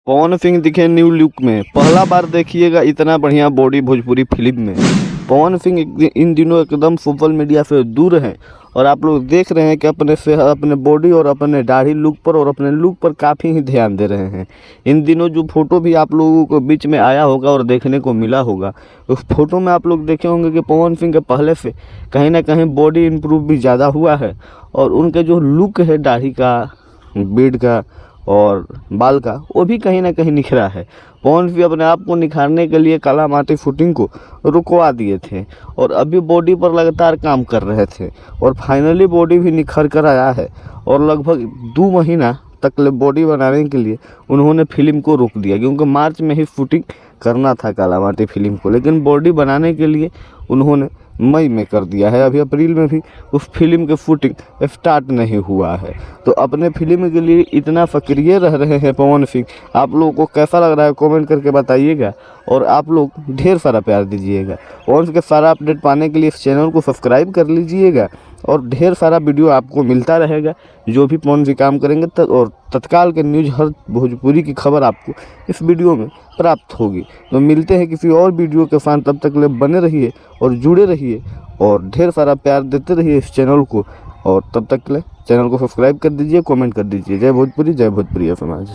पवन सिंह दिखे new look में। पहला बार देखिएगा इतना बढ़िया बॉडी भोजपुरी फिल्म में। पवन सिंह इन दिनों एकदम सोशल मीडिया से दूर हैं और आप लोग देख रहे हैं कि अपने बॉडी और अपने दाढ़ी लुक पर और अपने लुक पर काफ़ी ही ध्यान दे रहे हैं। इन दिनों जो फोटो भी आप लोगों को बीच में आया होगा और देखने को मिला होगा, उस फोटो में आप लोग देखे होंगे कि पवन सिंह के पहले से कहीं ना कहीं बॉडी इम्प्रूव भी ज़्यादा हुआ है और उनके जो लुक है दाढ़ी का, बीड का और बाल का, वो भी कहीं ना कहीं निखरा है। पवन सिंह अपने आप को निखारने के लिए काला माटी शूटिंग को रुकवा दिए थे और अभी बॉडी पर लगातार काम कर रहे थे और फाइनली बॉडी भी निखर कर आया है और लगभग 2 महीना तक बॉडी बनाने के लिए उन्होंने फिल्म को रोक दिया, क्योंकि मार्च में ही शूटिंग करना था काला माटी फिल्म को, लेकिन बॉडी बनाने के लिए उन्होंने मई में कर दिया है। अभी अप्रैल में भी उस फिल्म के शूटिंग स्टार्ट नहीं हुआ है। तो अपने फिल्म के लिए इतना सक्रिय रह रहे हैं पवन सिंह। आप लोगों को कैसा लग रहा है कमेंट करके बताइएगा और आप लोग ढेर सारा प्यार दीजिएगा। पवन सिंह के सारा अपडेट पाने के लिए इस चैनल को सब्सक्राइब कर लीजिएगा और ढेर सारा वीडियो आपको मिलता रहेगा जो भी पवन सिंह काम करेंगे और तत्काल के न्यूज़, हर भोजपुरी की खबर आपको इस वीडियो में प्राप्त होगी। तो मिलते हैं किसी और वीडियो के साथ, तब तक ले बने रहिए और जुड़े रहिए और ढेर सारा प्यार देते रहिए इस चैनल को और तब तक के लिए चैनल को सब्सक्राइब कर दीजिए, कमेंट कर दीजिए। जय भोजपुरी, जय भोजपुरी समाज।